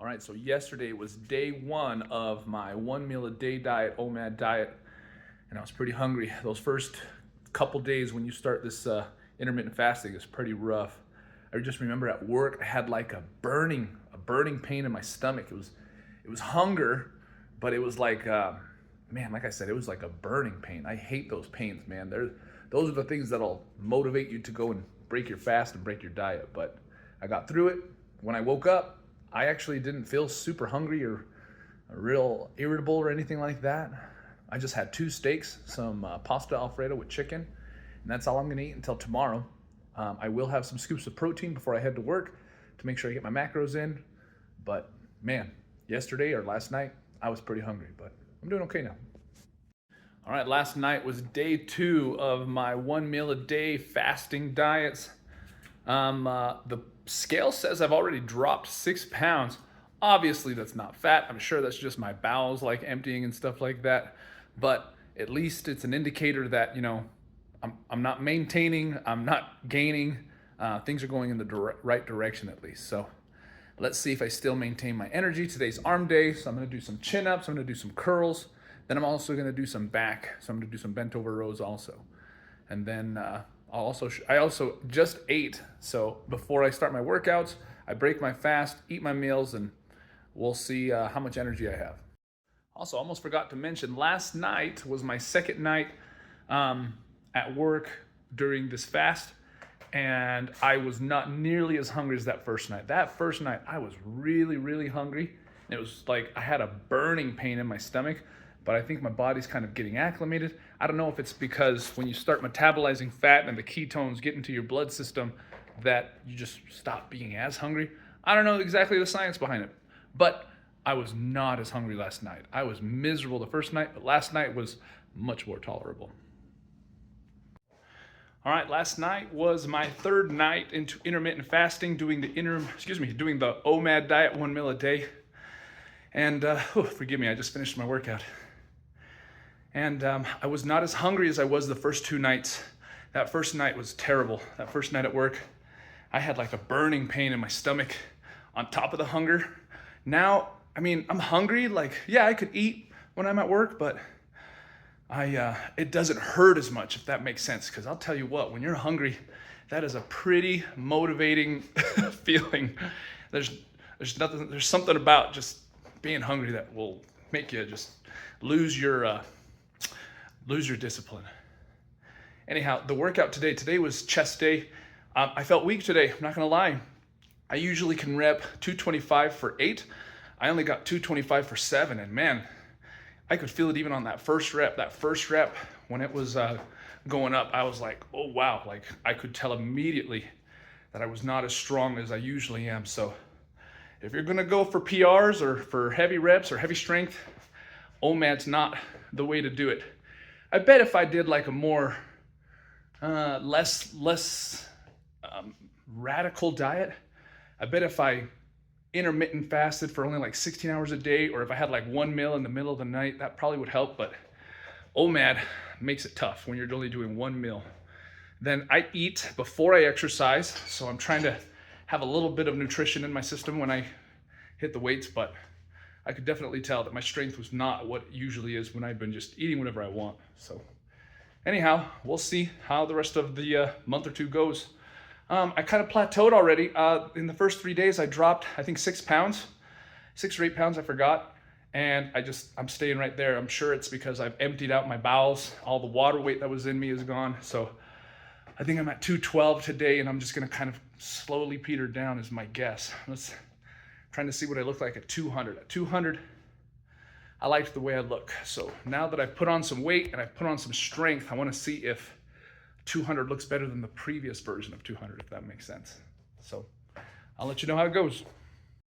All right, so yesterday was day one of my 1 meal a day diet, OMAD diet, and I was pretty hungry. Those first couple days when you start this intermittent fasting is pretty rough. I just remember at work I had like a burning pain in my stomach. It was hunger, but it was like man, like I said, it was like a burning pain. I hate those pains, man. Those are the things that'll motivate you to go and break your fast and break your diet. But I got through it. When I woke up, I actually didn't feel super hungry or real irritable or anything like that. I just had 2 steaks, some pasta Alfredo with chicken, and that's all I'm gonna eat until tomorrow. I will have some scoops of protein before I head to work to make sure I get my macros in. But man, yesterday or last night, I was pretty hungry, but I'm doing okay now. All right, last night was day 2 of my 1 meal a day fasting diets. The scale says I've already dropped 6 pounds. Obviously that's not fat. I'm sure that's just my bowels like emptying and stuff like that. But at least it's an indicator that, I'm not maintaining, I'm not gaining. Things are going in the right direction at least. So let's see if I still maintain my energy. Today's arm day, so I'm gonna do some chin-ups, I'm gonna do some curls. Then I'm also gonna do some back, so I'm gonna do some bent over rows also. And then I also just ate, so before I start my workouts, I break my fast, eat my meals, and we'll see how much energy I have. Also, almost forgot to mention, last night was my second night at work during this fast, and I was not nearly as hungry as that first night. That first night, I was really, really hungry. It was like I had a burning pain in my stomach, but I think my body's kind of getting acclimated. I don't know if it's because when you start metabolizing fat and the ketones get into your blood system that you just stop being as hungry. I don't know exactly the science behind it, but I was not as hungry last night. I was miserable the first night, but last night was much more tolerable. All right, last night was my 3rd night into intermittent fasting, doing the OMAD diet, 1 meal a day. And forgive me, I just finished my workout. And I was not as hungry as I was the first 2 nights. That first night was terrible. That first night at work, I had like a burning pain in my stomach on top of the hunger. Now, I mean, I'm hungry. Like, yeah, I could eat when I'm at work, but it doesn't hurt as much, if that makes sense. Because I'll tell you what, when you're hungry, that is a pretty motivating feeling. There's something about just being hungry that will make you just lose your discipline. Anyhow, the workout today was chest day. I felt weak today, I'm not gonna lie. I usually can rep 225 for 8. I only got 225 for 7, and man, I could feel it even on that first rep. That first rep, when it was going up, I was like, oh wow, like I could tell immediately that I was not as strong as I usually am. So if you're gonna go for PRs or for heavy reps or heavy strength, OMAD's not the way to do it. I bet if I did like a more less radical diet, I bet if I intermittent fasted for only like 16 hours a day, or if I had like 1 meal in the middle of the night, that probably would help. But OMAD makes it tough when you're only doing 1 meal. Then I eat before I exercise, so I'm trying to have a little bit of nutrition in my system when I hit the weights, but I could definitely tell that my strength was not what it usually is when I've been just eating whatever I want. So anyhow, we'll see how the rest of the month or 2 goes. I kind of plateaued already. In the first 3 days, I dropped, I think 6 pounds, 6 or 8 pounds, I forgot. And I'm staying right there. I'm sure it's because I've emptied out my bowels. All the water weight that was in me is gone. So I think I'm at 212 today, and I'm just gonna kind of slowly peter down is my guess. Trying to see what I look like at 200. At 200, I liked the way I look. So now that I've put on some weight and I've put on some strength, I wanna see if 200 looks better than the previous version of 200, if that makes sense. So I'll let you know how it goes.